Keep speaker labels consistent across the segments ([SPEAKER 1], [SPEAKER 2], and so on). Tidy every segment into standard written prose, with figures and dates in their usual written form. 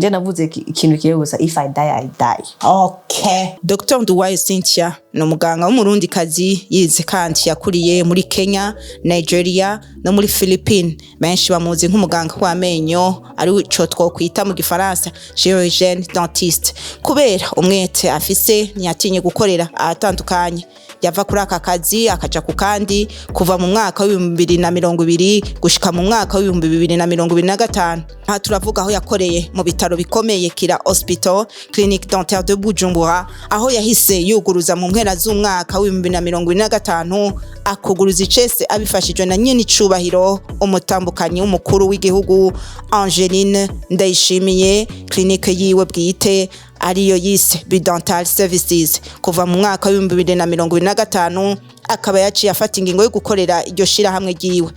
[SPEAKER 1] Je navuze ikintu kiye gusa if I die I die.
[SPEAKER 2] Okay.
[SPEAKER 3] Dr. Nduwayo Cynthia ni umuganga w'umurundi kazi yize kandi yakuriye muri Kenya, Nigeria no muri Phillipines. Benshi bamuzi nk'umuganga w'amenyo ari cyo twokwita mu gifaransa chirurgienne, dentiste. Kubera umwete afise ntiyatinye gukorera ahantuhatandukanye. Yava kuri aka kazi akaja ku kandi kuva mu mwaka wa 2020 gushika mu mwaka wa 2025. Aha turavuga aho yakoreye mu bitaro bikomeye Kira Hospital Clinique Dentaire de Bujumbura, aho yahise yuguruza mu mpera z'umwaka wa 2025 akuguruza icese abifashijwe na nyene icubahiro umutambukanyi w'umukuru w'igihugu Angeline NDAYISHIMIYE. Clinique yiwe bwite ariyo yize Dental Services kuva mu mwaka wa 2025 akaba yaciye afata ingingo yo gukorera iryo shira hamwe giwe.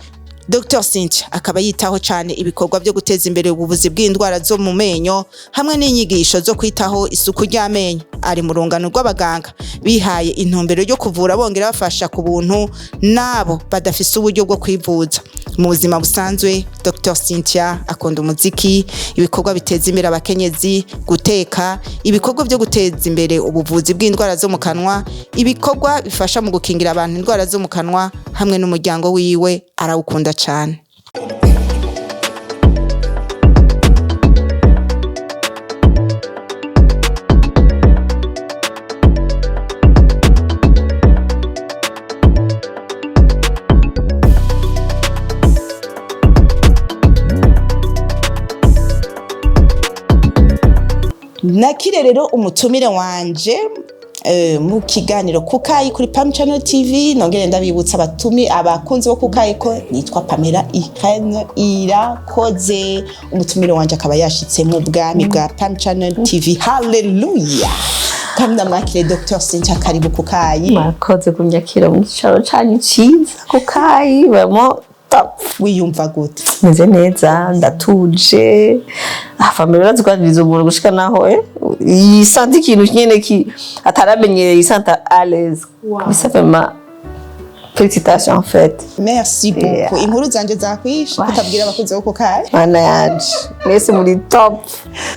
[SPEAKER 3] Dr. Cynthia akaba yitaho cyane ibikorwa byo guteza imbere ubuvuzi bw'indwara zo mu menyo hamwe n'inyigisho zo kwitaho isuku ry'amenyo. Ari mu rungano rw'abaganga bihaye intumbero yo kuvura bongera bafasha ku buntu nabo badafise uburyo bwo kwivuza. Mu buzima busanzwe Dr. Cynthia akunda umuziki, ibikorwa biteza imbere abakenyezi, guteka, ibikorwa byo guteza imbere ubuvuzi bw'indwara zo mu kanwa, ibikorwa bifasha mu gukingira abantu indwara zo mu kanwa hamwe n'umuryango wiwe arawukunda cyane.
[SPEAKER 2] Nakire rero umutumire wanje mu kiganiro Kukayi kuri Pam Channel TV. Nongere ndabibutsa abakunzi bo Kukayi ko nitwa Pamela Irakoze. Umutumire wanje akaba yashitse mu bwami bwa Pam Channel TV. Hallelujah. Kamna makire Dr. Cynthia, karibu Kukayi.
[SPEAKER 1] Mwakoze kunyakira mu cyaro cyane cyiza Kukayi bamo top.
[SPEAKER 2] Wiyumva gute?
[SPEAKER 1] Meze neza, ndatuje. Family bazikwaniriza umuntu gushika naho yisanze ikintu nyene ki ataramenyereye, yisanta à l'aise. Ça fait ma félicitations en fait.
[SPEAKER 2] Merci beaucoup. Inkuru zanje zakwisha kutabwira abakunzi bo Kukayi.
[SPEAKER 1] Mana yanje. Mwese muri top.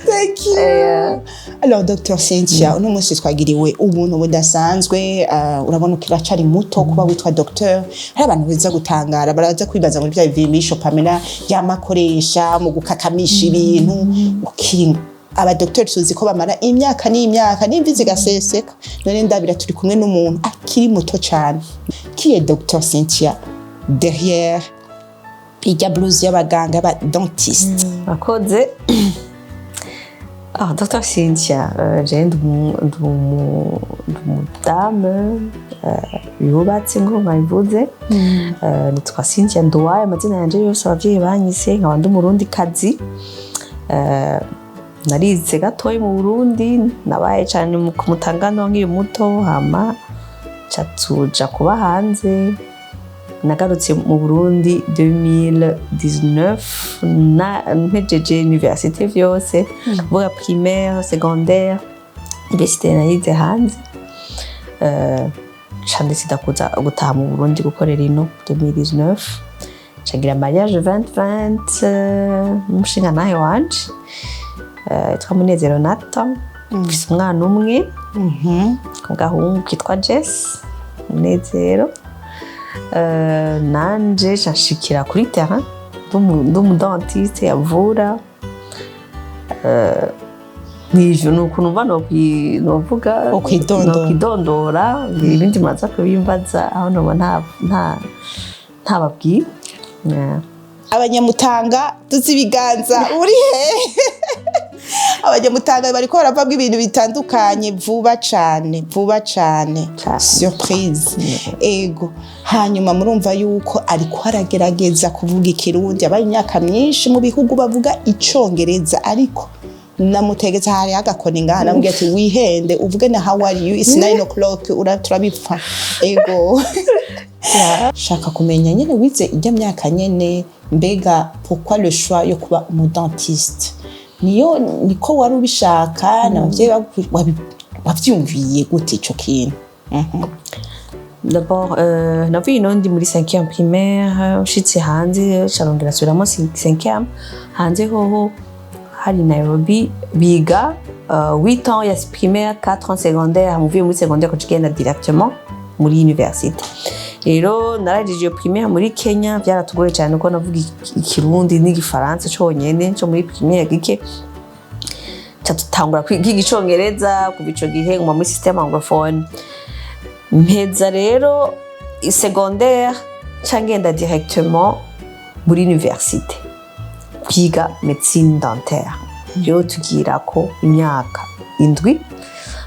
[SPEAKER 2] Thank you. Alors Dr. Cynthia, uno munsi twagiriwe umuntu budasanzwe, urabona ukiracari muto kuba witwa docteur. Hari abantu beza gutangara baraza kwibaza muri bya bimisho Pamela yamakoresha mu gukakamisha ibintu. Ukinga aba docteur tuzi ko bamara imyaka n'imyaka n'imvi zigaseseka. None ndabira turi kumwe n'umuntu akiri muto cyane. Qui est Dr. Cynthia derrière ijya blouse y'abaganga ba dentiste?
[SPEAKER 1] Akoze. Dr. Cynthia, j'ai une dame yubatse ngo mwabivuze. Nitwa Cynthia Nduwayo, amazina yanje yose abavyeyi banyise, nkaba ndi umurundi kazi. Narize gatoyi mu Burundi, nabaye cyane mu kumutangano nk'iyo muto, hama catuja kuba hanze. Nagarutse mu Burundi 2019 mpejeje université vyose, vuga primaire, secondaire, université nayize hanze. Candisida kuza gutaha mu Burundi gukorera ino 2019. Cagira mariage 2020 umushinga nahe wanje. Twamunezero nato, mfise umwana umwe, kagahungu kitwa Jess, Munezero. Nanje nshashikira kuri terrain nd'umudentiste yavura. Nivyo nukuntu novuga okidondora ibindi maza kubimbaza aho noba ntababwira.
[SPEAKER 2] Abanyamutanga tuzibiganza uri he? Abanyamutanga bariko baravuga ibintu bitandukanye vuba cyane. Surprise. Ego. Hanyuma murumva yuko ariko aragerageza kuvuga ikirundi. Abaye imyaka myinshi mu bihugu bavuga icongereza, ariko namutegetse hari agakoni ngaha namubwiye ati wihende uvuge na how are you, it's 9 o'clock turabipfa. Ego. Shaka kumenya nyene wize ijya myaka nyene, mbega pourquoi le choix yo kuba umudentiste? Niko wari ubishaka nabavyeyi wavyumviye gute ico kintu?
[SPEAKER 1] D'abord navuye ndi muri 5e primaire, ushitse hanze carongera subiramo 5e hanze hoho hari Nairobi biga 8 ans ya primaire 4 ans secondaire muvuye muri secondaire ko tugenda directement muri université. Rero naragije primaire muri Kenya byaratugoye cyane uko navuga ikirundi n'igifaransa cyonyene cyo muri primaire gike tutangura kwiga igicongereza kuva ico gihe nguma muri système anglophone. Mpeza rero secondaire cyangenda directement muri université kwiga médecine dentaire. Yo tugira ko imyaka 7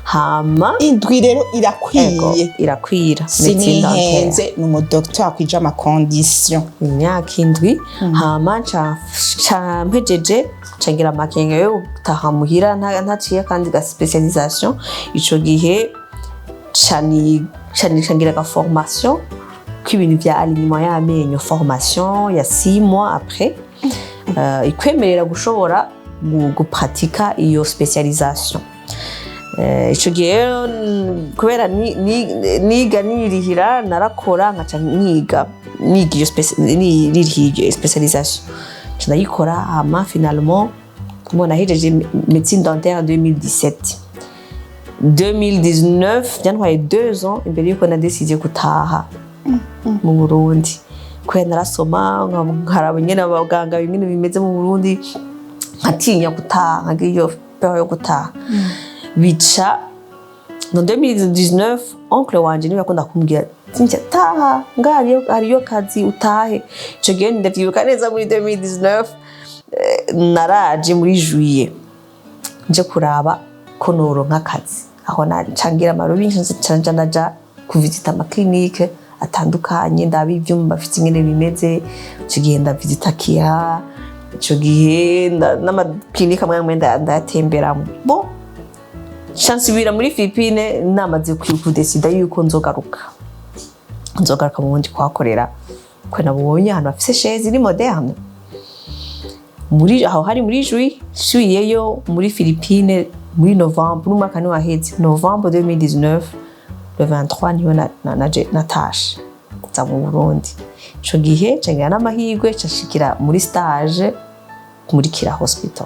[SPEAKER 1] hama
[SPEAKER 2] indwi rero irakwiye
[SPEAKER 1] irakwira
[SPEAKER 2] sinihenze numu docteur kwija ama condition
[SPEAKER 1] imyaka 7 hama cha mpejeje cangira makenga yo gutaha muhira ntaciye kandi ga specialisation ico gihe cangira ga formation kw'ibintu vya alignement y'amenyo formation ya 6 mois après ikwemerera gushobora gupratika iyo specialisation. Ico gihe kubera niga nirihira narakora nkaca niga iyo specialisation ndayikora hama finalement mbona hejeje médecine dentaire 2019 byantwaye 2 ans imbere yuko nadesije gutaha mu Burundi kubera narasoma nkaraba nyene abaganga bimwe bimeze mu Burundi nkatinya gutaha nkagiyo peur yo gutaha bica no 2019 oncle wanje niwe yakunda kumbwira Cynthia taha ngariyo kazi utahe ico gihe ndavyibuka neza muri 2019 naraje muri juillet nje kuraba ko noronka akazi aho nacangira amarobi nje naja kuvisita ama clinique atandukanye ndabivyumba bafite ingene bimeze ico gihe ndavisita Kia ico gihe n'ama clinique amwe ndatemberamo bon chance bira muri Philippines namaze kudesida yuko nzogaruka mu bundi kwakorera ko nabonye hano afise chaise ni moderne muri aho hari muri juillet yo muri Philippines muri novembre umwaka ni waheze novembre 2019 le 23 niyo natashe za mu Burundi ico gihe cangira n'amahirwe cashikira muri stage muri Kira hospital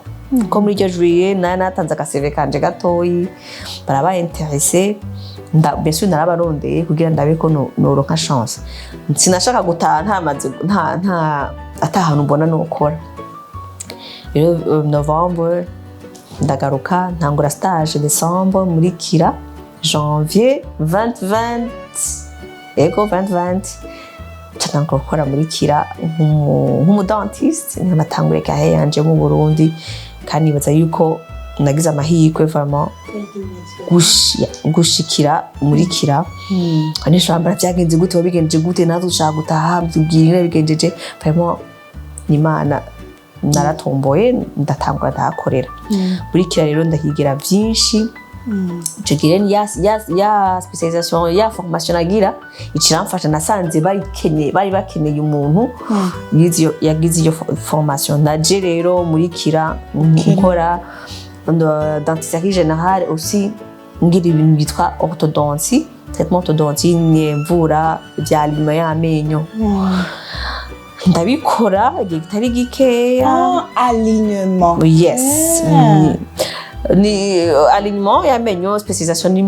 [SPEAKER 1] ko muri iryo juillet natanze akaseve kanje gatoyi baraba intéressé bien sûr narabarondeye kugira ndabe ko noronka chance sinashaka gutaha nta atahanu mbona nokora rero novembre ndagaruka ntangura stage décembre muri Kira janvier 2020 cananga gukora muri Kira nk'umudentiste natangure kahe yanje mu Burundi kandi nibaza yuko nagize amahirwe vraiment gushikira muri Kira anishambara byagenze gute wabigenje gute nazo ushaka gutaha byubwire bigenjeje vraiment Imana naratomboye ndatangura ndakorera muri Kira rero ndahigira byinshi ico gihe ya specialisation ya formation agira ikiramfasha nasanze bari bakeneye umuntu yagize iyo formation naje rero muri Kira nkora dentisterie générale aussi ngira ibintu bitwa orthodontie traitement orthodontie mvura bya alignement y'amenyo ndabikora igihe kitari gikeya
[SPEAKER 2] alignement
[SPEAKER 1] yes ni alignement y'amenyo specialisation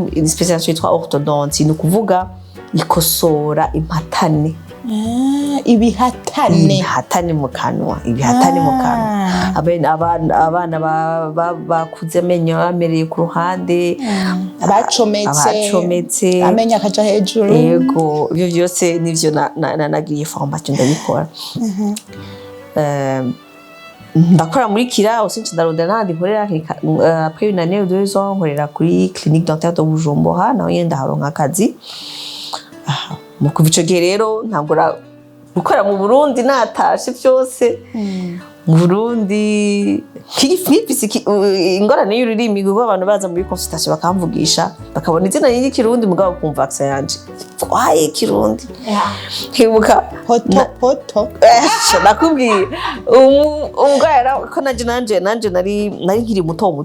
[SPEAKER 1] yitwa orthodontie ni kuvuga ikosora impatane ibihatane mu kanwa abana bakuze amenyo bamereye ku ruhande
[SPEAKER 2] abacometse amenyo akaja hejuru
[SPEAKER 1] yego ibyo byose nivyo nagiye formation ndabikora ndakora muri Kira aussi ndarondera nandi nkorera après une année ou 2 ans nkorera kuri clinique dentaire de Bujumbura naho yenda haronka akazi mu kuvico gihe rero ntangura gukora mu Burundi natashe byose mu Burundi ingorane y'ururimi ngo abantu baza muri consultation bakamvugisha bakabona izina y'Ikirundi mugabo kumva accent yanje kwaye Kirundi hibuka
[SPEAKER 2] poto
[SPEAKER 1] nakubwiye umugara ko nanje nari nkiri muto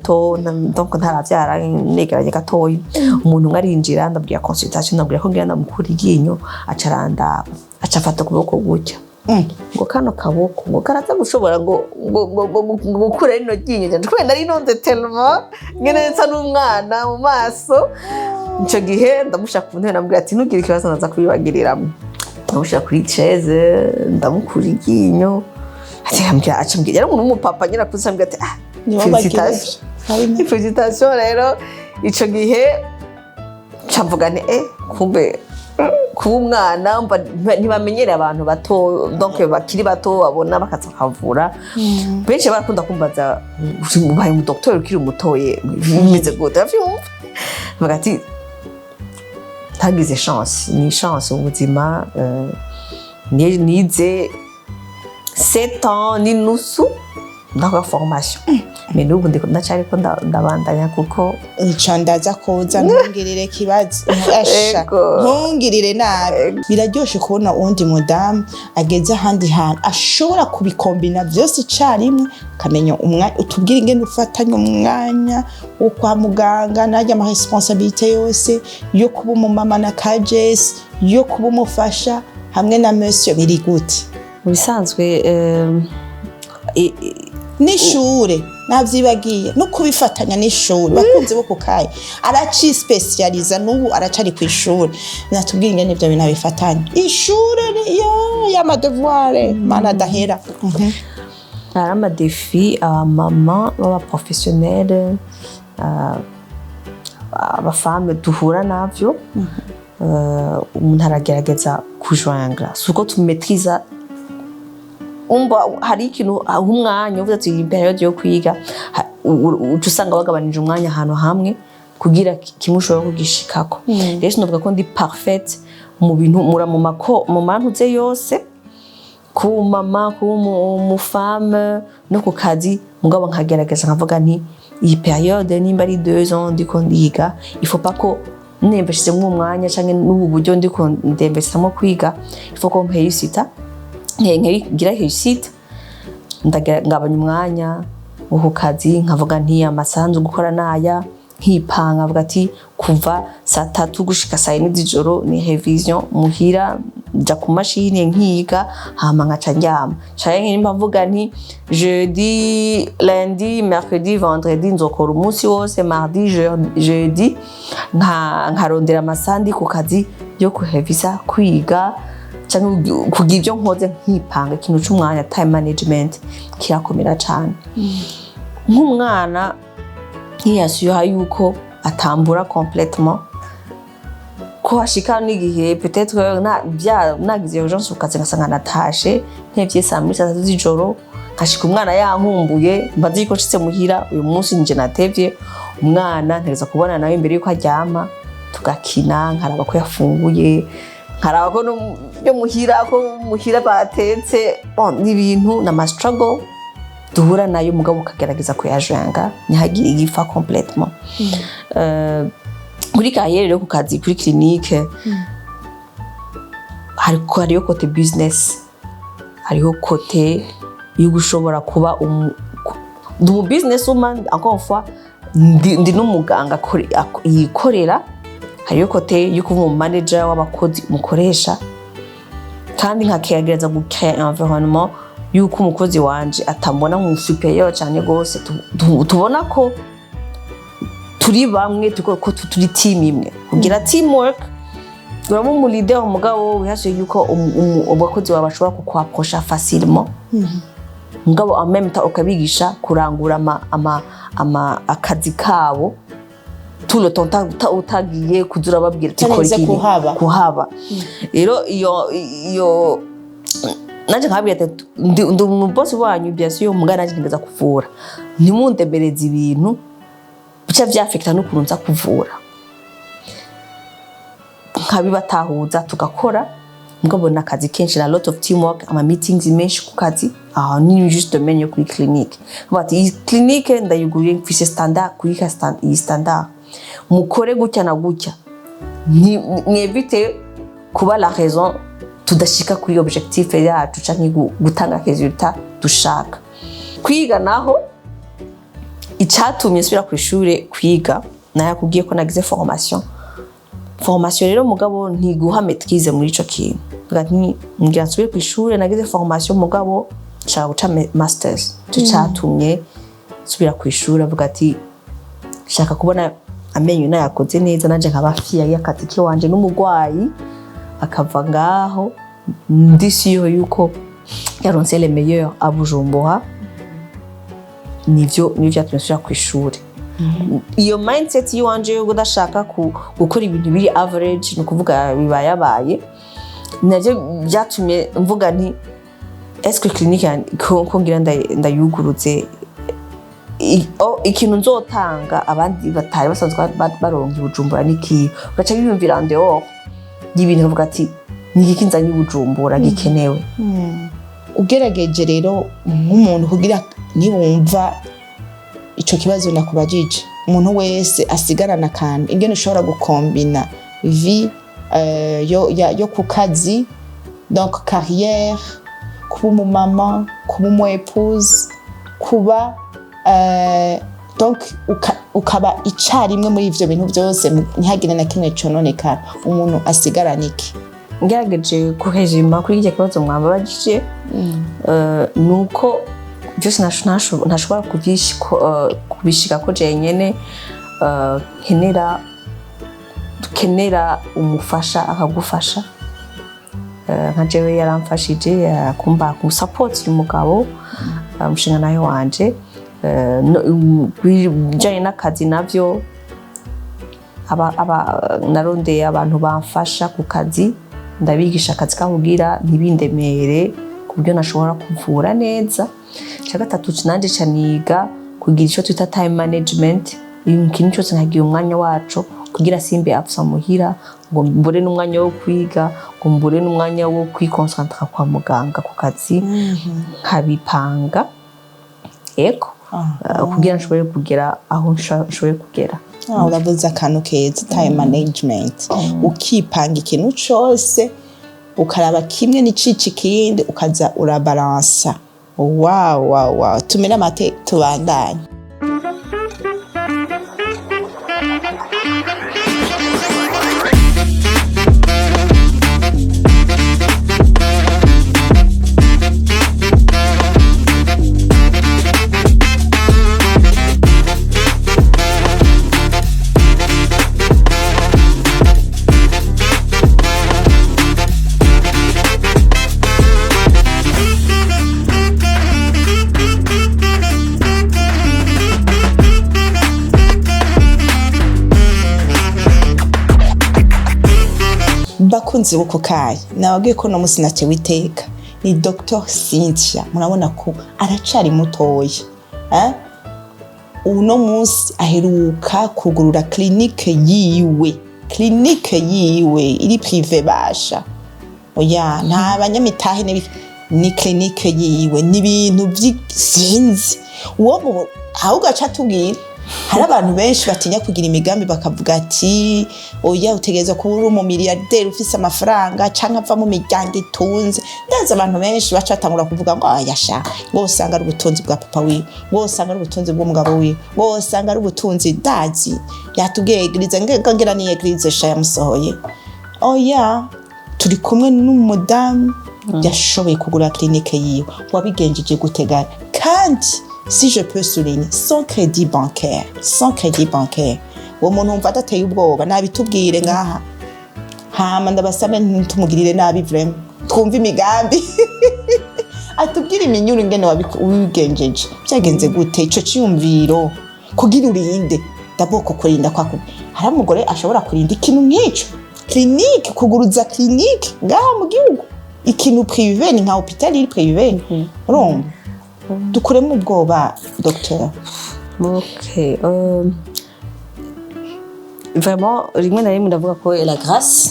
[SPEAKER 1] donc ntaravyara negeranye gatoyi umuntu ngarinjira ndabwiye consultation ndabwiye ko ngira ndamukura iryinyo acaranda acafata kuboko gutya ngo kano kaboko ngo karaza gushobora ngo gukura rino ryinyo cyane kubera nari nonze tellement ngene nsa n'umwana mu maso ico gihe ndamushaka ku ntebe namubwira ati ntugire ikibazo naza kubibagiriramwe ndamushaka kuri chaise ndamukura iryinyo ati ambwira yari umuntu w'umupapa nyina kunsambwira ati félicitations rero ico gihe camvuga nti kumbe kuba umwana ntibamenyere abantu bato donc bakiri bato babona bakaza kavura benshi barakunda kumbaza ubaye mu docteur ukiri umutoye bimeze gute avyumva bagati tagize chance ni chance ubuzima nize 7 ans ni nusu dans formation mais n'ubu ndacari ko ndabandanya kuko
[SPEAKER 2] ico ndaza koza ntungirire kibazo asha ntungirire nabi biraryoshe kubona undi mudamu ageze ahandi hantu ashobora kubikombina byose icarimwe kamenya umwanya utubwira ingene ufatanya umwanya wo kwa muganga najya ama responsabilité yose yo kuba umumama na kajesi yo kuba umufasha hamwe na monsieur biri gute
[SPEAKER 1] bisanzwe
[SPEAKER 2] n'ishure navyibagiye no kubifatanya n'ishure bakunze bo kukaye araci specializa n'ubu aracari ku ishure natubwira ingene ivyo bintu bifatanya ishure ya ma devoir mana dahera
[SPEAKER 1] ara ma défi mama baba professionnel aba femme duhura navyo umuntu aragerageza kujoindra suko tumetriza hari ikintu umwanya uvuze ati periode yo kwiga ucusanga bagabanije umwanya ahantu hamwe kugira kimushobora kugishikako rero sinovuga ko ndi parfaite mu bintu mu mantuze yose ku mama ku mu femme no ku kazi mugabo nkagerageza nkavuga nti iyi periode nimba ari 2 ans ndiko ndiga il faut pas ko nembeshizemo umwanya canke n'ubu buryo ndiko ndembesamo kwiga il faut ko mpeyisita ngira réussite ndagabanya umwanya wo kazi nkavuga nti amasanzu gukora naya nkipanga avuga ati kuva saa 3 gushika saa 4 z'ijoro ni revision muhira ja ku mashine nkiga hama nkaca njyama chaye nkimba mvuga nti jeudi lundi mercredi vendredi nzokora umunsi wose mardi jeudi nkarondera amasandi ku kazi yo kuhevisa kwiga kugira ibyo nkoze nkipanga ikintu cy'umwanya time management kirakomera cyane nk'umwana ntiyashyuha yuko atambura complètement ko ashika n'igihe peut-être nagize urgence ukaze ngasanga natashe ntevye saa 3 z'ijoro nkashika umwana yankumbuye mbazi ko nshitse muhira uyu munsi nje natevye umwana ntegeza kubona nawe imbere yuko aryama tugakina nkaraba ko yafunguye nkaraba ko yo muhira batetse n'ibintu na struggle duhura nayo mugabo ukagerageza kuyajenga ntihagire igifa complètement muri carrière rero ku kazi kuri clinique hariyo côté business hariyo côté yo gushobora kuba du business woman encore une fois ndi n'umuganga yikorera hariyo côté yo kuba manager w'abakozi mukoresha kandi nkagerageza gukrea environnement yuko umukozi wanje atambona mu superior cyane gose tubona ko turi bamwe ko turi team imwe kugira teamwork uramo mu leader umugabo wihashe yuko abakozi babashobora kukwapprocha facilement mugabo en même temps ukabigisha kurangura akazi kabo tout le temps utagiye kuzura babwira kuhaba rero iyo naje nkabwira ati ndi umubosi wanyu byase yo mugana naje ngeza kuvura ntimundebereza ibintu bica byafekta no kurunza kuvura nkabibatahuza tugakora mugabo nakazi kenshi na lot of teamwork ama meetings menshi ku kazi ni juste menyo kuri clinique bati clinique ndayiguye mfise standard kuri standard mukore gutya na gutya mwevite kuba la raison tudashika kuri objectif yacu canke gutanga resultat dushaka kwiga naho icatumye sura ku ishure kwiga nayakubwiye ko nagize formation rero mugabo ntiguha maîtrise muri ico kintu mvuga nti ngira nsubire ku ishuri nagize formation mugabo nshaka guca masters cyatumye subira ku ishuri avuga ati shaka kubona amenyo nayakoze neza nanje nkaba fiya y'akazi kiwanje n'umugwayi akava ngaho ndisiyo yuko yaronse le meilleur à Bujumbura nivyo byatumye nsubira ku ishuri. Iyo mindset yiwanje yo kudashaka gukora ibintu biri average no kuvuga bibayabaye navyo byatumye mvuga nti est-ce que clinique ko ngira ndayugurutse ikintu nzotanga abandi batari basanzwe baronka Bujumbura niki ugaca biyumvira ndeo y'ibintu bavuga ati niki nzanye Bujumbura gikenewe.
[SPEAKER 2] Ugerageje rero nk'umuntu kugira nibumva ico kibazo nakubajije umuntu wese asigarana kandi ingene ushobora gukombina vie yo ku kazi donc carrière kuba umumama kuba umwepuze kuba donc ukaba icarimwe muri ivyo bintu byose ntihagire na kimwe cononekara umuntu asigarana iki.
[SPEAKER 1] Ngerageje kuhejima kuri iki kibazo mwambabajije nuko byose ntashobora kubishika ko jenyene kenera umufasha akagufasha nka jewe yaramfashije kumba ku support y'umugabo umushinga nayo wanje bijanye n'akazi navyo narondeye abantu bamfasha ku kazi ndabigisha akazi kahugira ntibindemere kubyo nashobora kuvura neza. Cya gatatu nanje caniga kugira ico twita time management ikintu cyose nkagiye umwanya wacu kugira simbe apfa muhira ngo mbure n'umwanya wo kwiga ngo mbure n'umwanya wo kwikoncentra kwa muganga ku kazi nkabipanga eko kugira nshobore kugera aho nshobore kugera.
[SPEAKER 2] Uravuze akantu keza time management ukipanga ikintu cyose ukaraba kimwe n'icici kindi ukaza urabalansa. Wow tumena mate tubandanye. Bakunzi buko kai nababwiye ko no musi natewe iteka ni Dr Cynthia murabona ko aracari mutoya uno musi aheruka kugurura clinique yiwe iri privé basha oya nta banyamitahe ni clinique yiwe ni ibintu by'sinzi uwo ahubwo acatubwira hari abantu benshi batinya kugira imigambi bakavuga ati oya utegereza kuba uri umumiliyarderi ufise amafaranga canke ava mu miryango itunze. Ndaza abantu benshi bacatangura kuvuga ngo ayasha ngo usanga ari ubutunzi bwa papa wiwe ngo usanga ari ubutunzi bw'umugabo wiwe ngo usanga ari ubutunzi dazi yatubwiye igirize ngera ni igirize sha yamusohoye. Oya turi kumwe n'umudamu yashoboye kugura clinique yiwe wabigenjeje gutegana kandi si je peux souligner sans crédit bancaire uwo muntu umva adateye ubwoba nabitubwire ngaha hama ndabasabe ntumugirire nabi vraiment twumva imigambi atubwire iminyuru ngene wabigenjeje byagenze gute ico cyumviro kugira urinde daboko kurinda kwako hari umugore ashobora kurinda ikintu nk'ico clinique kuguruza clinique ngaha mu gihugu ikintu privé ni nka hôpital iri privé urumva dukuremo ubwoba docteur.
[SPEAKER 1] Okay vraiment rimwe na rimwe ndavuga ko la grâce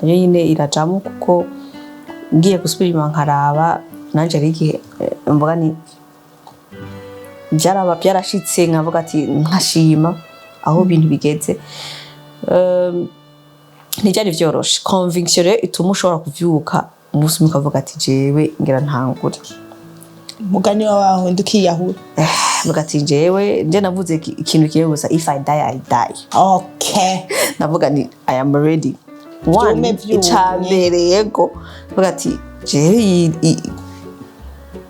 [SPEAKER 1] nayo nyine irajamo kuko ngiye gusubira nkaraba nanje riki mvuga ni byarashitse nkavuga ati nkashima aho bintu bigeze ntibyari vyoroshe conviction ituma ushobora kuvyuka umunsi mukavuga ati jewe ngira ntangure
[SPEAKER 2] mugani wawe ndukiyahura
[SPEAKER 1] mugati jewe nje navuze ikintu kiye gusa if I die I die.
[SPEAKER 2] Okay
[SPEAKER 1] navuga ni I am ready one icambere yego vuga ati je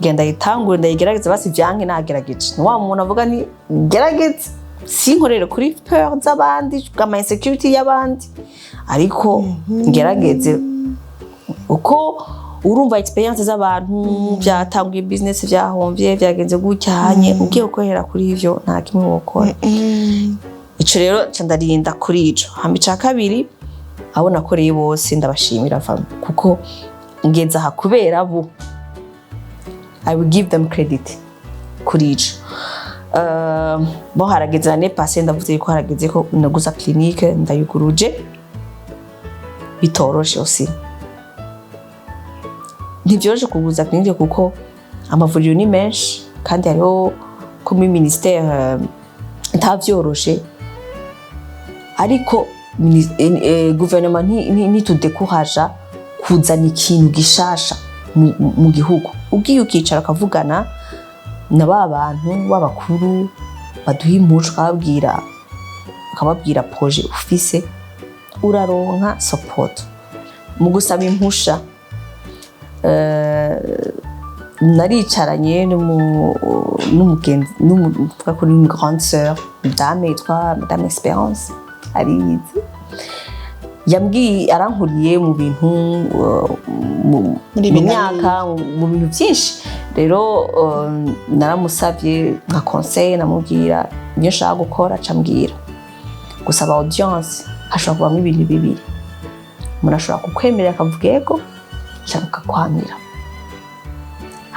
[SPEAKER 1] genda yitangure ndayigerageza basi vyanke nagerageje wa muntu avuga ni gerageza sinkorere kuri peur z'abandi kama insecurity y'abandi ariko ngerageze uko urumva experience z'abantu byatanguye business vyahomvye vyagenze gucyanye ugiye gukorera kuri ivyo nta kimwe wokora ico rero candarinda kuri ico hamba ica kabiri abo nakoreye bose ndabashimira kuko ngeze aha kubera bo I will give them credit kuri ico bo harageze ane passé ndavuze ko harageze ko naguza clinique ndayuguruje bitoroshe aussi ntibyoroshe kuguza clinique kuko amavuriro ni menshi kandi hariho ko mu ministère ntavyoroshe ariko gouvernement ntitudekuraja kuzana ikintu gishasha mu gihugu ugiye ukicara akavugana na ba bantu b'abakuru baduha impushwa akababwira projet ufise uraronka support mu gusaba impusha naricaranye n'umugenzi n'umuvuga ko ni grande sœur dame yitwa Madame Espérance ari yize yambwiye arankuriye mu bintu muri myaka mu bintu byinshi rero naramusavye nka conseil namubwira niyo nshaka gukora cambwira gusaba audience hashobora kubamo ibintu bibiri umuntu ashobora kukwemerera akavuga yego cyangwa akakwamira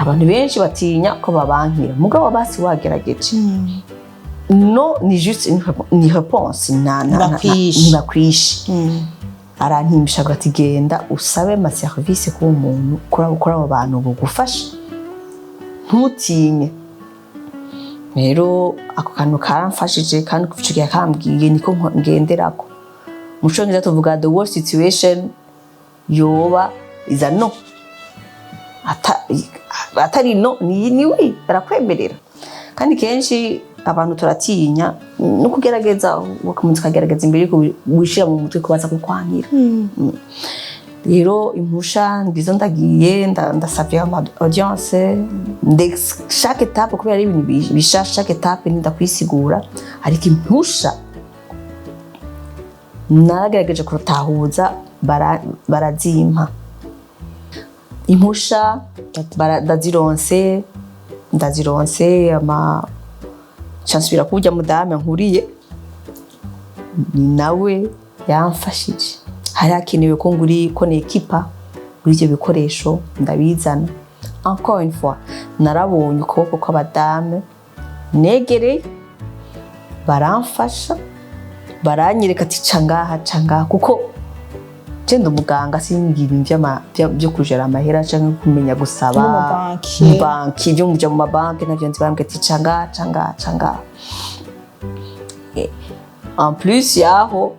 [SPEAKER 1] abantu benshi batinya ko babankira mugabo basi wagerageje no ni juste une réponse ntibakwishe arantimisha ati genda usabe ama service ku muntu gukora abo bantu bugufasha ntutinye rero ako kantu karamfashije kandi kuvuga yakambwiye niko ngenderako mu Cyongereza tuvuga the worst situation yoba is a no atari no ni we barakwemerera kandi kenshi abantu turatinya no kugerageza ukamunsi kagerageza imbere ko wishira mu mutwe kubaza kukwanira rero impusha ndizo ndagiye ndasavye audience chaque étape kubera ibintu bishasha chaque étape ndakwisigura ariko impusha naragerageje kurutahuza barazimpa impusha ndazironse ama chansubira kujya mudame nkuriye nawe yamfashije hari akenewe ko nguri ko nekipa muri ibyo bikoresho ndabizana encore une fois narabonye ukuboko kw'abadame negere baramfasha baranyereka ati cangaha kuko genda umuganga singira byo kujera amahera cyangwa kumenya gusaba mu banki byo muja mu mabanki navyo nzibambwe ati cangaha en plus yaho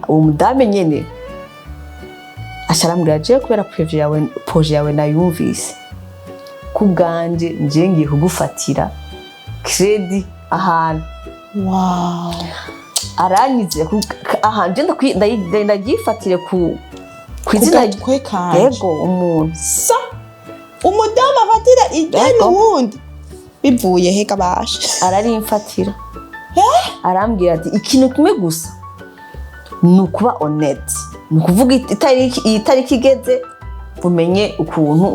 [SPEAKER 1] umudame nyene asharambwira je kubera projet yawe nayumvise kubwanje nje ngiye kugufatira credit ahantu
[SPEAKER 2] wow
[SPEAKER 1] aranyize ahanje ndagifatire ku izina yego umuntu
[SPEAKER 2] sa umudamu afatira ideni wundi bivuye he kabasha
[SPEAKER 1] ararimfatira arambwira ati ikintu kimwe gusa nukuba honnête nukuvuga itariki igeze umenye ukuntu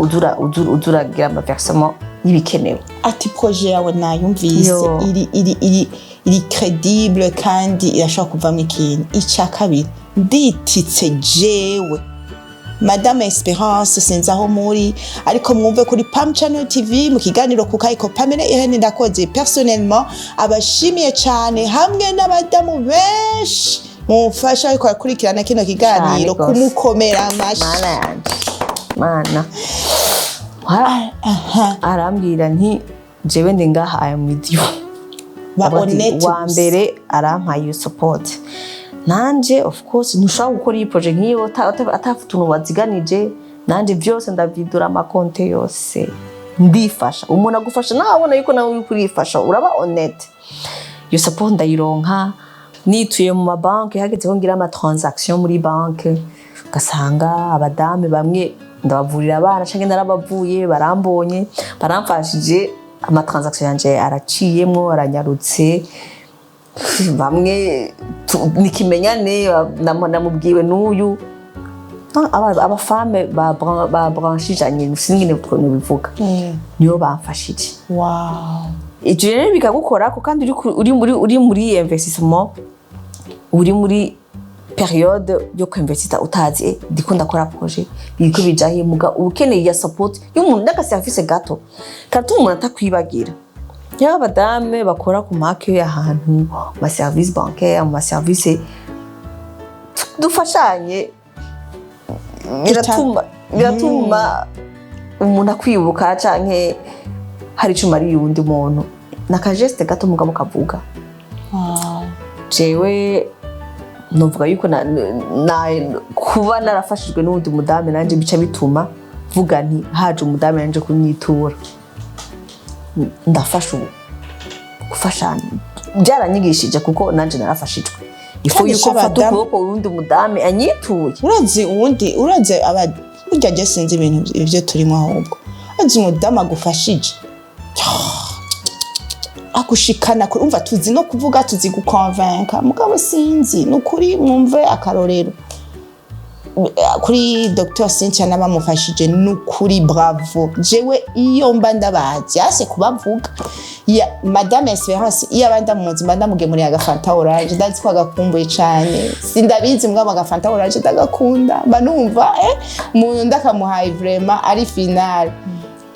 [SPEAKER 1] uduragira amaversement y'ibikenewe
[SPEAKER 2] ati projet yawe nayumvise iri credible kandi irashobora kuvamo ikintu icya kabiri ndititse jewe Madame Espérance sinzi aho muri ariko mwumve kuri Pam Channel TV mu kiganiro kukayiko Pamela Irene ndakoze personnellement abashimiye cyane hamwe n'abadamu benshi mufasha ariko akurikirana kino kiganiro kumukomera amashi
[SPEAKER 1] mana arambwira nti jewe ndi ngaha I am with you wa mbere arampaye support nanje of course ntushaka gukora iyi project nk'iyo atafite umuntu waziganije nanje byose ndavidura amakonte yose ndifasha umuntu agufasha nawe abona yuko nawe uri kurifasha uraba honnête iyo support ndayironka nituye mu mabanki hageze ko ngira ama transaction muri banki ugasanga abadame bamwe ndabavurira abana canke narabavuye barambonye baramfashije ama transaction yanje araciyemwo aranyarutse bamwe nikimenyane namubwiwe n'uyu abafame ba branchijanye singine ukuntu bivuga niyo bamfashije ivyo rero bikagukorako kandi uri muri investissement uri muri periode yo kwinvestita utazi ndiko ndakora projet biko bijahe muga ukeneye ya support y'umuntu ndaka service gato kandi umuntu atakwibagira yaba badame bakora ku make ahantu ma service bancaire ma service dufashanye biratuma umuntu akwibuka canke hari cuma ari yundi muntu nakageste gato mugabo kavuga jewe novuga yuko kuba narafashijwe n'undi mudame nanje bica bituma vuga nti haje umudame nanje kunyitura ndafasha gufashanya byaranyigishije kuko nanje narafashijwe ifu yuko mfata ukuboko urundi mudame anyituye
[SPEAKER 2] uraze burya je sinzi ibintu ivyo turimo ahubwo azi umudame agufashije akushikana urumva tuzi no kuvuga tuzi guconvaincre mugabo sinzi nukuri mwumve akarorero kuri Dr Cynthia nabamufashije nukuri bravo jewe iyo mba ndabazi ase kubavuga ya madame Esperance iyo abanda muzi ndamugemuriye agafanta orange ndazi ko agakumbuye cyane sindabizi mugabo agafanta orange ndagakunda banumva umuntu ndakamuhaye vraiment ari final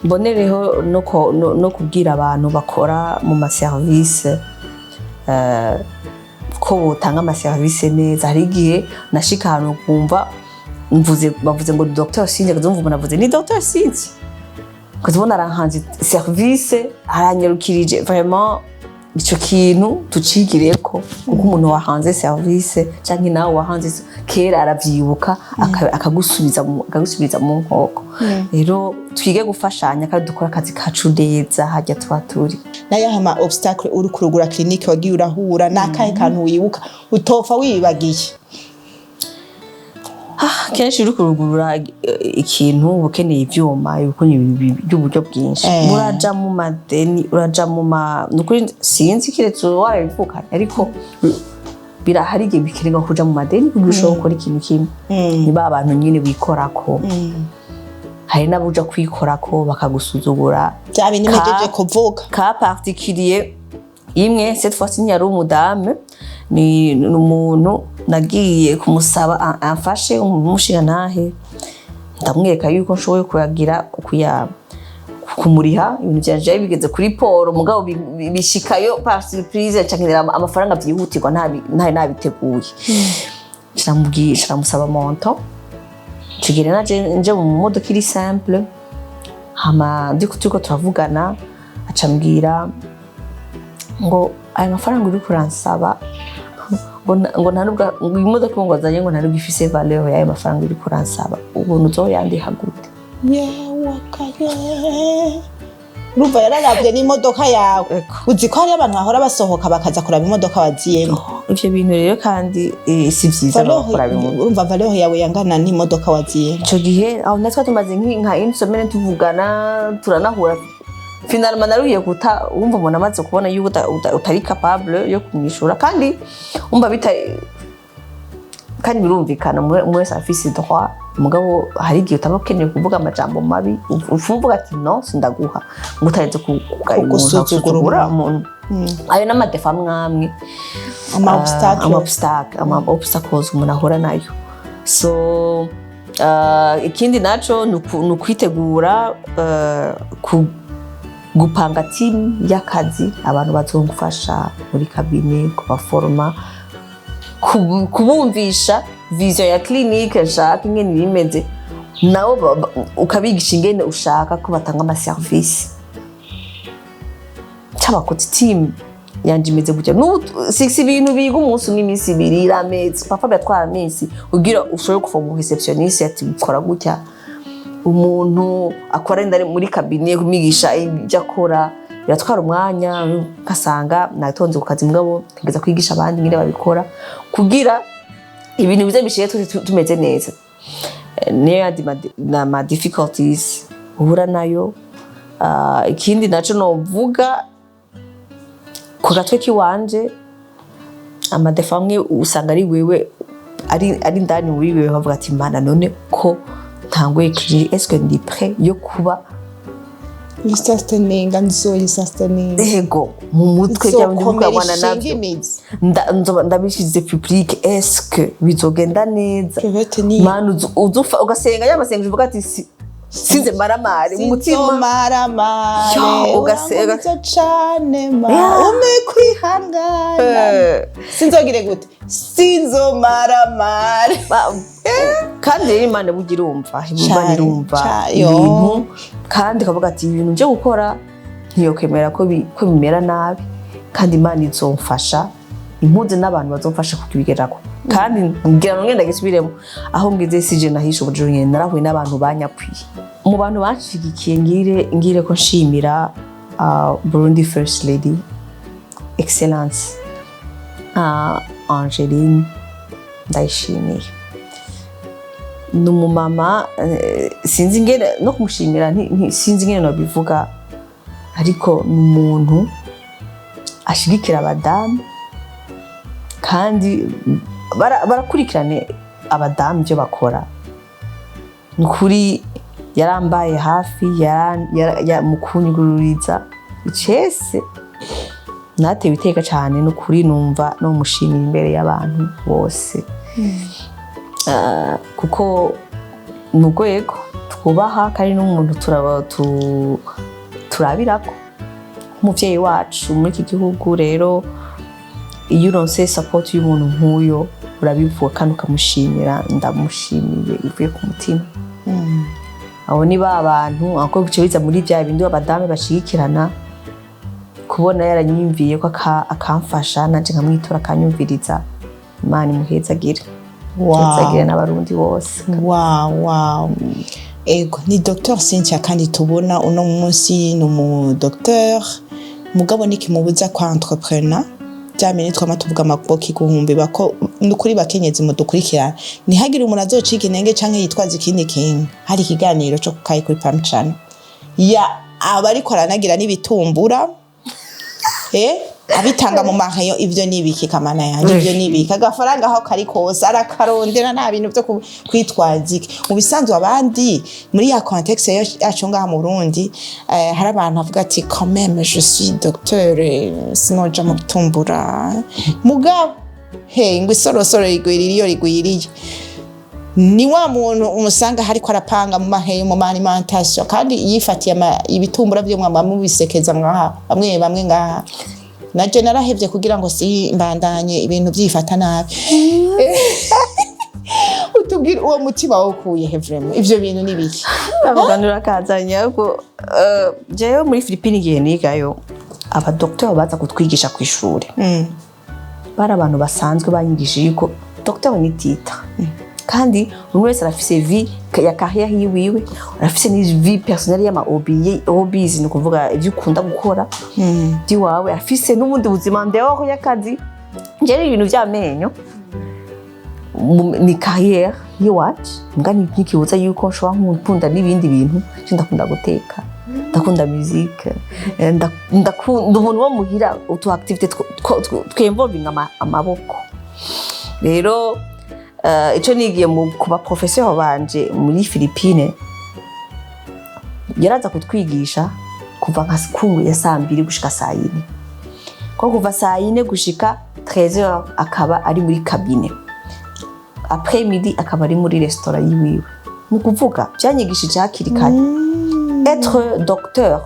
[SPEAKER 1] mbonereho no kubwira abantu bakora mu ma service ko botanga ama service neza hari igihe nashika ahantu kumva bavuze ngo Dr Cynthia kazumva navuze ni Dr Cynthia kazibona aranhanze service aranyarukirije vraiment ico kintu tucigireko kuko umuntu wahanze service canke nawe wahanze kera aravyibuka akagusubiza mu nkoko rero twige gufashanya kandi dukora akazi kacu neza hajya twatura
[SPEAKER 2] nayo hama obstacle uri kurugura clinique wagiye urahura nakahe kantu wibuka utofa wibagiye
[SPEAKER 1] kenshi uri kurugurura ikintu ukeneye ivyuma ibikunye by'uburyo bwinshi uraja mu madeni uraja mu nukuri sinzi kiretse warabivuka ariko birahari igihe bikirenga kuja mu madeni kugira ushobora gukora ikintu kimwe niba abantu nyine bikorako hari n'abuja kwikorako bakagusuzugura
[SPEAKER 2] bya bintu mejeje kuvuga
[SPEAKER 1] ka particulier imwe cette fois yari umudame ni umuntu nagiye kumusaba amfashe umushinga ntahe ndamwereka yuko nshoboye kuyagira kumuriha ibintu byanje bigeze kuri poro mugabo bishikayo par surprise cyangwa amafaranga byihutirwa ntabiteguye kiramubwisha musaba monto kigere naje mu modoka iri simple hama ndiko turavugana acambwira ngo aya mafaranga uri kuransaba ngo ntanubwa imodoka ngo azanye ngo ntanubwo ifise valeur y'ayo mafaranga uri kuransaba ubuntu uzoyandiha gute
[SPEAKER 2] Ruva yararavye n'imodoka yawe uzi ko hari abantu bahora basohoka bakaza kuraba imodoka waziyemo
[SPEAKER 1] ivyo bintu rero kandi si vyiza bakora bimwe
[SPEAKER 2] urumva valeur yawe yangana n'imodoka waziyemo
[SPEAKER 1] ico gihe aho natwe tumaze nka insomene tuvugana turanahura finalement naruye guta umva umuntu amaze kubona yuko utari capable yo kumwishura kandi umva kandi birumvikana mwese afise droit mugabo hari igihe utabakeneye kuvuga amajambo mabi uvuga ati no sindaguha ngutarenze kugusuzugura umuntu ayo n'amadefa mwamwe ama obstacles umuntu ahura nayo so ikindi naco nukwitegura gupanga team y'akazi abantu bazongufasha muri kabine kubaforma kubumvisha vision ya clinique nshaka ingene bimeze nawo ukabigisha ingene ushaka ko batanga ama service cy'abakozi team yanje imeze gutya si ibintu biga umunsi n'imisi ibiri irameze papa byatwara iminsi ugira ushobora kuva mu receptioniste ati ukora gutya umuntu akora ndari muri kabine kumigisha ibyo akora biratwara umwanya ugasanga natonze ku kazi mugabo kugeza kwigisha abandi ngire babikora kugira ibintu bize bishiye tumeze neza. Niyo ma difficulties uhura nayo. Ikindi naco novuga ku gatwe kiwanje amadefa amwe usanga ari wewe ari ndani muri wewe bavuga ati mana none ko ntangoye kiri est-ce que ndi prêt yo kuba
[SPEAKER 2] sustaining
[SPEAKER 1] ego mu mutwe cyangwa ndi kubana nabyo ndabishize public est-ce que bizogenda neza mana uzufa ugasenga y'amasengesho uvuga ati sinze maramare umutima
[SPEAKER 2] maramare ugasenga cyane umwe kwihangana sinzogire gute sinzo maramare kandi Imana bugira umva Imana irumva ibintu kandi kavuga ati ibintu nje gukora ntiyokemera ko bimera nabi kandi Imana izomfasha impuze n'abantu bazomfasha kubigerako kandi ngira ngo ngenda gisubiremo aho ngize sije nahisha ubujuranye narahuye n'abantu banyakwiye mu bantu banshigikiye ngire ko nshimira Burundi First Lady Excellence Angeline NDAYISHIMIYE n'umumama sinzi ngene no kumushimira sinzi ngene no bivuga ariko n'umuntu ashigikira abadamu kandi barakurikirane abadamu byo bakora n'ukuri yarambaye hafi mukunyugururiza icese natewe iteka cyane n'ukuri numva no mushimira imbere y'abantu bose kuko n'ugwego twubaha kandi n'umuntu turabirako umuvyeyi wacu muri iki gihugu. Rero iyo uronse support y'umuntu nk'uyo urabivuga kandi ukamushimira ndamushimiye ivuye ku mutima. Abo ni ba bantu ako bice biza muri bya bindi abadamu bashigikirana kubona yaranyimviye ko akamfasha nanje nkamwitura akanyumviriza. Imana imuhezagire hezagire n'abarundi bose. Wow. Ego ni Dr Cynthia kandi tubona uno munsi n'umu docteur mugabo nikimubuza kwa entrepreneur ry'amenyo twama tuvuga amaboki guhumbi bako n'ukuri bakenyezi mudukurikirana ntihagire umuntu azocika inenge canke yitwaza ikindi kintu. Hari ikiganiro cyo kukaye kuri Pam Channel ya abariko aranagira n'ibitumbura abitanga mu maheyo ivyo nibiki kamana yanjye ivyo nibiki agafaranga aho kari kose arakarondera nta bintu byo kwitwazika mu bisanzwe abandi muri ya context yacu ngaha mu Burundi. Hari abantu avuga ati quand même je suis docteur sinoja mu bitumbura mugabo ngo isorosoro rigwiriye ni wa muntu umusanga hariko arapanga mu maheyo mu alimentation kandi yifatiye ibitumbura byo mwamba mu bisekeza mwaha bamwe ngaha naje narahevye kugira ngo si mbandanye ibintu byifata nabi. Utubwira uwo mutima wokuye hevremo ivyo bintu nibiki
[SPEAKER 1] abaganura kazanya ko jeyo muri Philippines igihe nigayo aba docteur baza kutwigisha ku ishuri bara abantu basanzwe banyigishije yuko docteur ni titre kandi umuntu wese arafise vie ya carrière yiwiwe arafise ni vie personnelle ya hobbies ni kuvuga ivyo ukunda gukora di wawe arafise n'ubundi buzima ndeho y'akazi njye ibintu by'amenyo ni carrière yiwacu ngani nkikibuza yuko nshobora nkunda n'ibindi bintu ndakunda guteka ndakunda musique ndakunda umuntu wo muhira utu activité twinvolving amaboko. Rero ico nigiye mu kuba professeur banje muri Philippines yaraza kutwigisha kuva nka sikungu ya 2 gushika 4 ko kuva 4 gushika 13h akaba ari muri cabinet après midi akaba ari muri restaurant yiwiwe. Ni kuvuga byanyigishije hakiri kare être docteur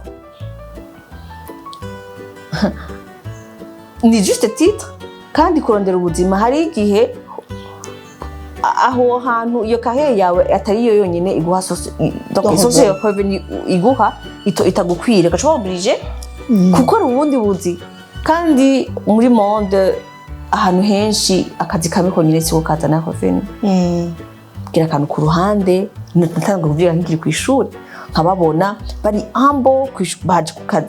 [SPEAKER 1] ni juste titre kandi kurondera ubuzima. Hari igihe aho hantu iyo carrière yawe atari yo yonyine iguha donc social revenu iguha itagukwira gacho oblige gukora ubundi buzi kandi muri monde ahantu henshi akazi kamwe konyine cyo kazana revenu gira kantu ku ruhande natanga kuvyira nkiri ku ishuri nkababona bari humble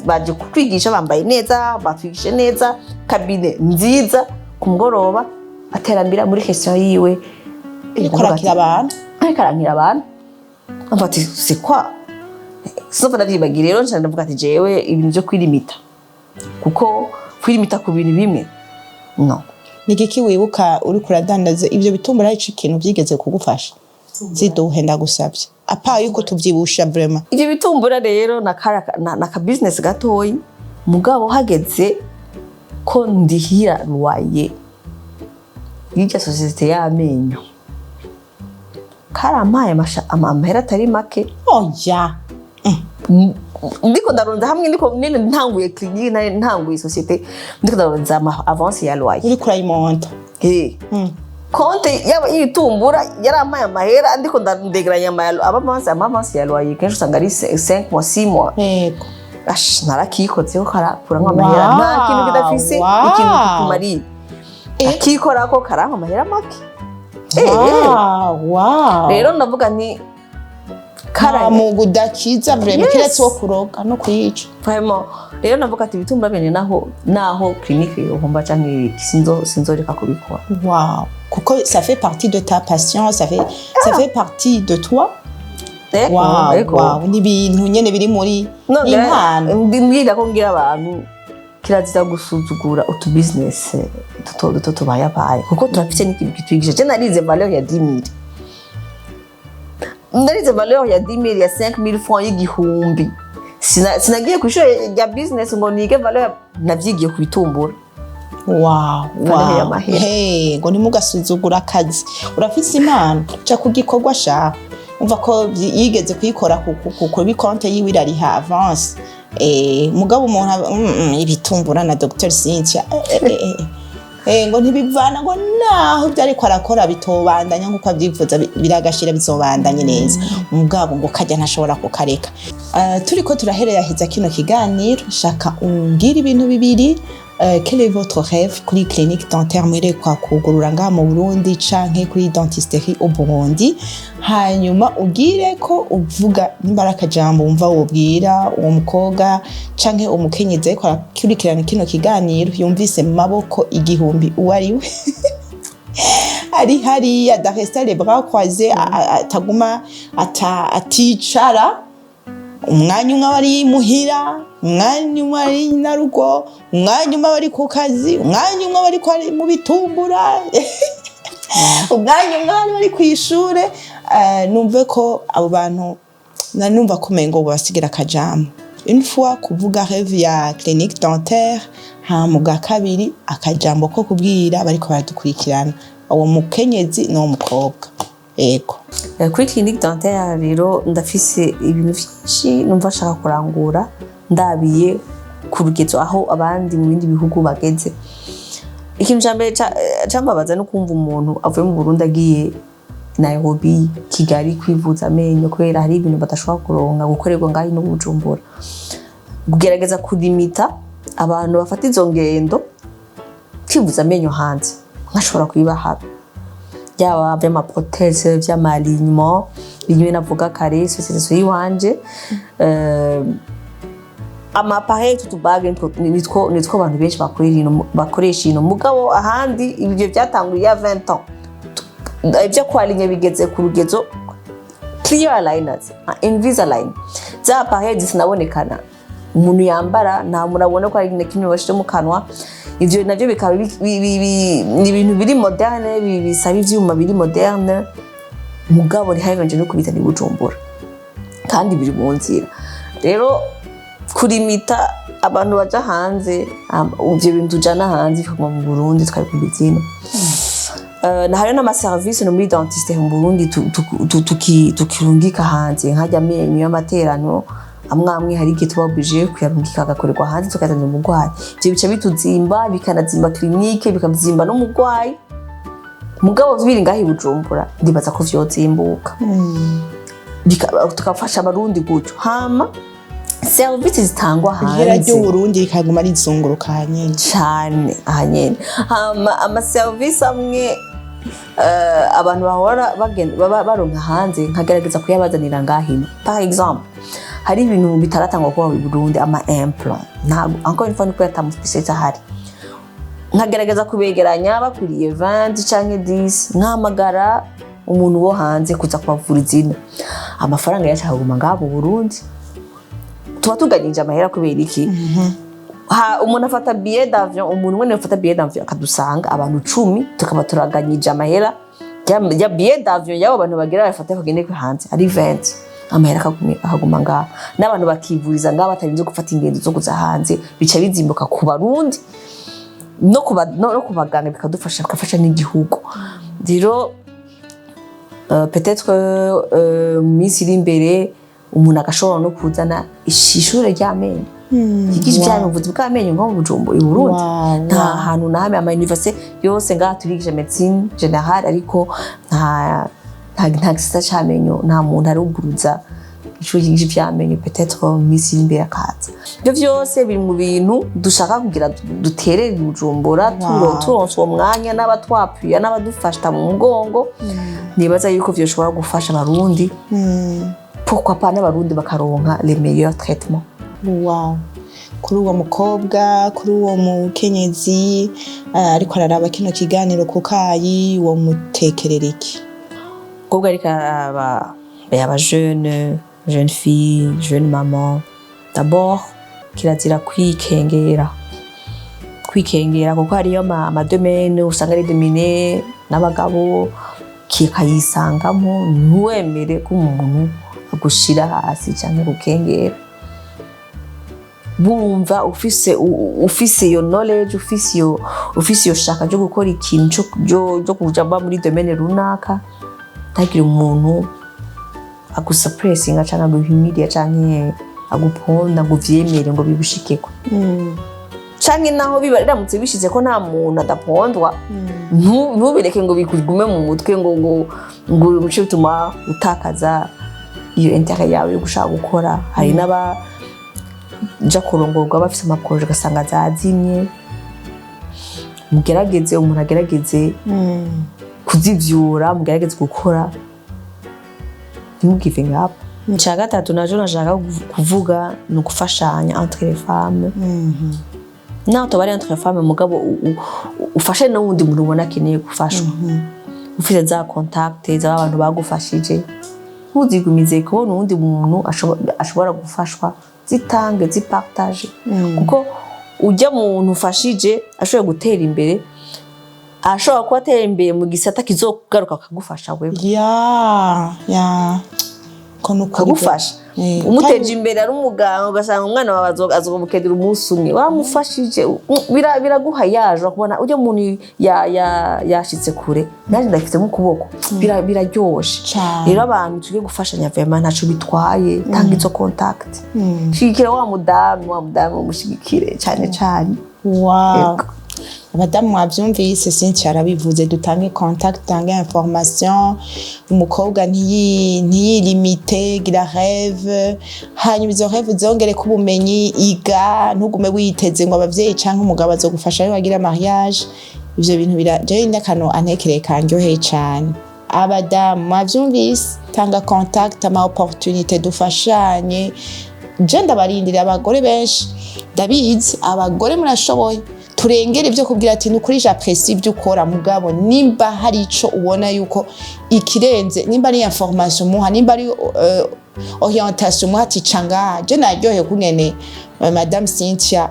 [SPEAKER 1] baje kutwigisha bambaye neza batwigishe neza kabine nziza ku mugoroba aterambira muri question yiwe
[SPEAKER 2] ikorakira abantu
[SPEAKER 1] amfati c'est quoi sofa ndavyibagire rero nca ndavuga ati jewe ibintu byo kwirimita kuko kwirimita ku bintu bimwe no
[SPEAKER 2] nigiki wibuka uri kuradandaza ibyo bitumbura ico ikintu byigeze kugufasha ziduhe ndagusabye apa yuko tuvyibusha vraiment
[SPEAKER 1] ibyo bitumbura rero na business gatoyi mugabo hageze ko ndihira ruwaye y'irya societe y'amenyo karampaye amahera atari make
[SPEAKER 2] oya
[SPEAKER 1] ndiko ndaronza hamwe ndiko nene ntanguye clinique ntanguye societe ndiko ndaronza avance ya loyer
[SPEAKER 2] uri kurayimonta
[SPEAKER 1] konte yaba yitumbura yarampaye amahera ndiko ndegeranya avance ya loyer kenshi usanga ari 5 mois 6 mois
[SPEAKER 2] yego
[SPEAKER 1] narakikozeho karakuramwa amahera nta kintu kidafise ikintu kikumariye akikorako karampa amahera make rero ndavuga nti
[SPEAKER 2] karamugu udakiza vraiment kiretse wo kuroga no kuyica
[SPEAKER 1] vraiment rero navuga ati bitumbura bene naho clinique yohomba canke sinzoreka kubikora
[SPEAKER 2] kuko ça fait partie de ta passion ça fait partie de toi ni ibintu nyene biri muri impano
[SPEAKER 1] mbwira ko ngira abantu kirazira gusuzugura utu business duto tubayabaye kuko turafite n'ikintu kitwigisha je narize valeur ya 10,000 ndarize valeur ya 10,000 ya 5,000 francs y'igihumbi sinagiye ku ishuri ya business ngo nige valeur navyigiye ku bitumbura
[SPEAKER 2] ngo nimugasuzugura akazi urafise impano ca kugikorwa sha umva ko yigeze kuyikora ku bikonte yiwe irariha avance mugabo umuntu ibitumbura na Dr Cynthia ngo ntibivana ngo naho byari ko arakora bitobandanya nkuko abyifuza biragashira bizobandanye neza mugabo ngo kajya ntashobora kukareka turiko turahereheza kino kiganiro shaka ungira ibintu bibiri quel est votre rêve kuri clinique dentaire mwere kwa kugurura ngaha mu Burundi canke kuri dentisterie au Burundi hanyuma ugire ko uvuga nimbaraka jambo umva wobwira uwo mukobwa canke umukenyeze ko akurikirana kino kiganiro yumvise maboko igihumbi uwariwe ari hariya daresta les bras croisés ataguma aticara umwanya umwe bari muhira umwanya umwe ari narugo umwanya umwe bari ku kazi umwanya umwe bari mu bitumbura umwanya umwe bari ku ishure numve ko abo bantu numva ko mengo basigira akajambo une fois kuvuga rêve ya clinique dentaire hamuga kabiri akajambo ko kubwira bariko baradukurikirana uwo mukenyezi no mukobwa ego
[SPEAKER 1] kuri clinique dentaire rero ndafise ibintu byinshi numva shaka kurangura ndabiye ku rugezo aho abandi mu bindi bihugu bageze ikintu cyambere cambabaza no kumva umuntu avuye mu Burundi agiye Nairobi Kigali kwivuza amenyo kubera hari ibintu badashobora kuronka gukorerwa ngaho no Bujumbura kugerageza kulimita abantu bafata izo ngendo kwivuza amenyo hanze nkashobora kuyibaha yaba by'amaprotese by'amalignement binywe navuga kare societe yiwanje amapareil tutubage nitwo abantu benshi bakoresha ino mugabo ahandi ibyo byatanguye ya 20 ans ibyo kwalinye bigeze ku rugezo clear aligners Invisalign za appareil zisinabonekana umuntu yambara nta murabona ko ari ikintu bashije mu kanwa ivyo navyo bikaba ni ibintu biri moderne bisaba ivyuma biri moderne mugabo ni havenje no kubita ni Bujumbura kandi biri mu nzira rero kurimita abantu baja hanze ivyo bintu jana hanze kuguma mu Burundi twabikubizino na hari n'ama service no muri dentiste mu Burundi tukirungika hanze nkajya amenyo y'amaterano amwamwe hari igihe tubabuje kuyarungika agakorerwa hanze tukazana umugwayi ivyo bica bituzimba bikanazimba clinique bikazimba no mugwayi mugabo biri ngahi Bujumbura ndibaza ko vyozimbuka tukafasha abarundi gutyo hama service zitangwa hanze
[SPEAKER 2] ryo Burundi rikaguma rizungurukanye
[SPEAKER 1] cyane ahanyene hama ama service amwe abantu bahora baronka hanze nkagerageza kuyabazanira ngahino. Par exemple, hari ibintu bitaratangwa kuba mu Burundi ama implant. Ntabwo encore une fois niko yatamuspecialiste ahari. Nkagerageza kubegeranya bakuriye 20 canke 10 nkamagara umuntu wo hanze kuza kubavura izina. Amafaranga yacaguma ngabo Burundi. Tuba tuganyije amahera kubera iki? Umuntu afata billet d'avion, umuntu wene afata billet d'avion akadusanga abantu 10 tukaba turaganyije amahera ya billet d'avion yabo abantu bagira bafata kugende ku hanze ari 20 amahera akaguma ngaho n'abantu bakivuriza ngaho batarinze gufata ingendo zo kuza hanze bica bizimbuka ku Barundi no kubaganga bikadufasha bikafasha n'igihugu. Rero peut-être minsi iri imbere umuntu agashobora no kuzana ishure ry'amenyo yigisha cyane ubuvuzi bw'amenyo nko mu Bujumbura i Burundi. Nta hantu na hamwe ama université yose ngaha turigisha médecine générale ariko nta gisata cy'amenyo nta muntu aruguruza ishuri yigisha ivy'amenyo peut-être minsi iri imbere akaza. Ibyo byose biri mu bintu dushaka kugira duterere i Bujumbura turonse uwo mwanya n'abatwapuye n'abadufasha mu mugongo. Nibaza yuko vyoshobora gufasha abarundi pourquoi pas n'abarundi bakaronka les meilleurs traitements.
[SPEAKER 2] Wow. Kuri uwo mukobwa, kuri uwo mukenyezi ariko araraba kino kiganiro kukayi wo mutekerera iki?
[SPEAKER 1] Kobwa ariko araba yaba jeune fille, jeune maman. D'abord kirazira kwikengera kuko hariyo ama domaine usanga ari dominé n'abagabo kikayisangamo ntuwemere ko umuntu agushira hasi cyangwa gukengera. Bumva ufise yo knowledge, ufise yo shaka ryo gukora ikintu cyo kujamba muri domaine runaka, ntagira umuntu agusuppressinga cyangwa aguhumiliya cyangwa aguponda ngo vyemere ngo bibushikeko. Canke naho biramutse bishize ko nta muntu adapondwa ntubireke ngo bikugume mu mutwe ngo bice bituma utakaza iyo intérêt yawe yo gushaka gukora. Hari n'aba ja kurongorwa bafise amaproje gasanga zazimye. Mugerageze umuntu agerageze kuzivyura, mugerageze gukora, ntimugiving up. Cya gatatu najo nashaka kuvuga ni ugufashanya entre les femmes. Naho tubari entre les femmes mugabo ufashe n'uwundi muntu ubona akeneye gufashwa. Ufite za contact z'abantu bagufashije, ntuzigumize kubona uwundi muntu ashobora gufashwa, zitange zipartage. Kuko ujya muntu ufashije ashobora gutera imbere, ashobora kuba atera imbere mu gisata kizogaruka akagufasha wewe. Kagufasha umuteje imbere ari umuganga ugasanga umwana wawe azomukedera umunsi umwe wamufashije biraguha yaje kubona ujya umuntu yashitse kure naje ndafite mu kuboko biraryoshe. Rero abantu tugiye gufashanya vraiment ntaco bitwaye, tanga izo contact, shikira wa mudamu umushigikire cyane.
[SPEAKER 2] Wow. Abadamu mwavyumvise Cynthia arabivuze, dutange contact, dutange information. Umukobwa ntiyilimite, gira rêve, hanyuma izo rêve zongere ku bumenyi, iga, ntugume witeze ngo abavyeyi canke umugabo azogufasha yo bagira mariage. Ivyo bintu biraje ndakano antekereye kanyoheye cyane. Abadamu mwavyumvise, tanga contact, ama opportunité dufashanye. Je ndabarindira abagore benshi, ndabizi abagore murashoboye. Turengere ibyo kubwira ati nukuri j'apprécie ibyo ukora mugabo nimba hari ico ubona yuko ikirenze, nimba ari information muha, nimba ari orientation muha ati canga. Je naryohe kungene Madame Cynthia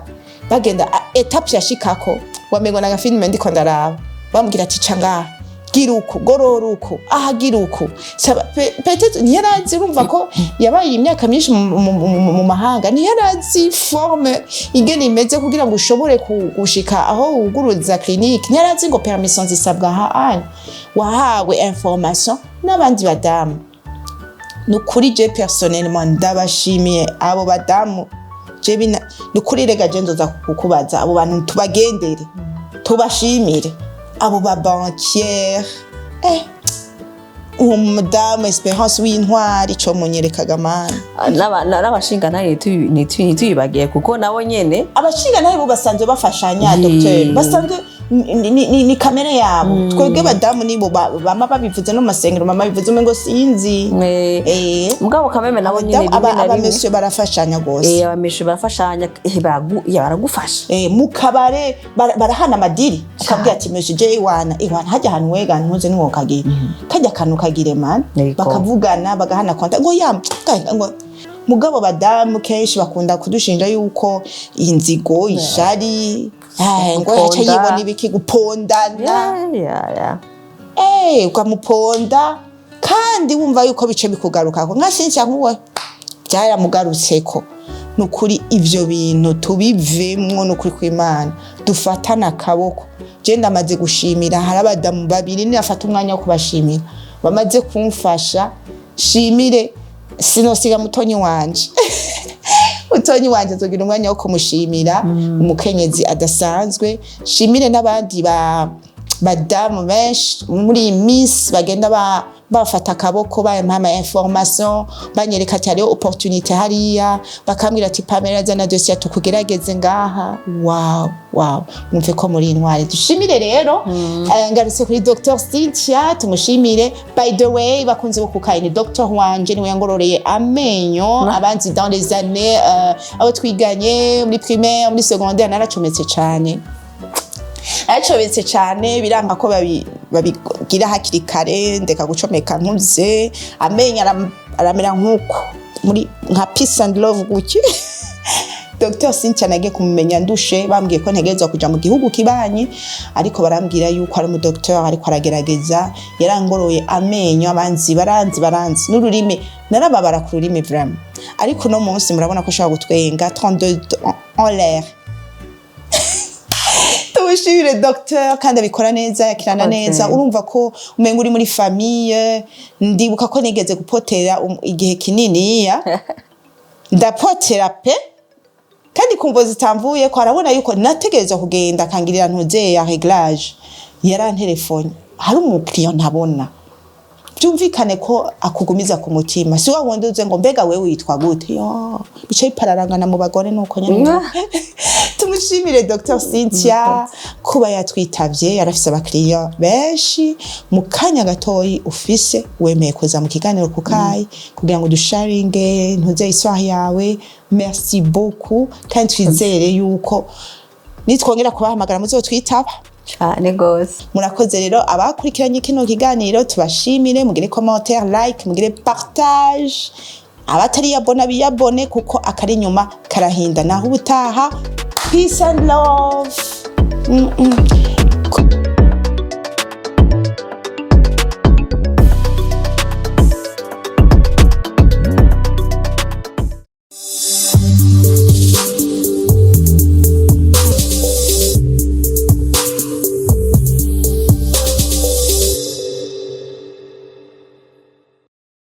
[SPEAKER 2] bagenda etape yashikako wamengo na gafilme ndiko ndaraba bambwira ati canga giruko gororuko aha giruko peut-être ntiyarazi urumva ko yabaye imyaka myinshi mu mahanga, ntiyarazi forme ingene imeze kugira ngo ushobore gushika aho uguruza clinique, ntiyarazi ngo permission zisabwa ha wahawe information n'abandi badamu. Nukuri je personnellement ndabashimiye abo badamu. Je nukuri rega je ndoza kukubaza abo bantu tubagendere tubashimire abo ba banquière Madame Espérance w'intwari cyo munyerekaga mana
[SPEAKER 1] n'abashinga naye nituyibagiye kuko nabo nyene
[SPEAKER 2] abashinga naye bo basanzwe bafashanya docteur basanzwe ni kamere yabo twebwe badamu nibo bama babivuze no masengero mama bivuze ngo sinzi
[SPEAKER 1] mugabo kameme nabo nyine
[SPEAKER 2] abameshe barafashanya gose
[SPEAKER 1] abameshe barafashanya baragufasha
[SPEAKER 2] mu kabare barahana amadiri akabwira ati meshe je iwana hajya ahantu wega ntuze niwo kagira kajya kanu kagire man bakavugana bagahana konta ngo ngo mugabo badamu kenshi bakunda kudushinja yuko inzigo ishari ngo yacha yibona ibiki gupondana ukamuponda kandi wumva yuko bice bikugarukako nka Cynthia nkuwe byaramugarutseko nukuri ivyo bintu tubivemwo nukuri kw'Imana dufatana akaboko je ndamaze gushimira hari abadamu babiri nafata umwanya wo kubashimira bamaze kumfasha shimire sinosiga mutonyi wanje mutonyi wanje azogira umwanya wo kumushimira umukenyezi adasanzwe shimire n'abandi badamu benshi muri Miss bagenda bafata akaboko bampama information banyereka ati hariho opportunité hariya bakambwira ati Pamela zana dossier tukugerageze ngaha wow mumve ko muri intwari dushimire rero ngarutse kuri Dr Cynthia tumushimire by the way bakunze kukaini Dr wanje niwe yangororeye amenyo abanzi dans les années abo twiganye muri primaire muri secondaire naracometse cyane acobetse cyane biranga ko babigira hakiri kare ndeka gucomeka ntuze amenya aramera nkuko muri nka peace and love guki Dr Cynthia nagiye kumumenya ndushe bambwiye ko ntegerezwa kuja mu gihugu kibanyi ariko barambwira yuko ari mu docteur ariko aragerageza yarangoroye amenyo abanzi baranzi n'ururimi narababara ku rurimi vraiment ariko no munsi murabona ko shaka gutwenga 32 en l'air tuwishimire docteur kandi abikora neza yakirana neza urumva ko umenga uri muri famille ndibuka ko nigeze gupotera igihe kinini ya ndapotera pe kandi kumvo zitamvuye ko arabona yuko nategereza kugenda kangirira ntuze ya réglage yarantelefone hari umukiriya ntabona byumvikane ko akugumiza ku mutima si wabonde uze ngo mbega wewe witwa gute yo bicaye pararangana mu bagore nuko nyene tumushimire Dr Cynthia kuba yatwitavye yarafise abakiriya benshi mu kanya gatoyi ufise wemeye kuza mu kiganiro kukayi kugira ngo dusharinge ntuze histoire yawe merci beaucoup kandi twizere yuko nitwongera kubahamagara muzotwitaba
[SPEAKER 1] cyane gose
[SPEAKER 2] murakoze rero abakurikiranye kino kiganiro tubashimire mugire commentaire like mugire partage abatari yabona biyabone kuko akari nyuma karahinda naho ubutaha peace and love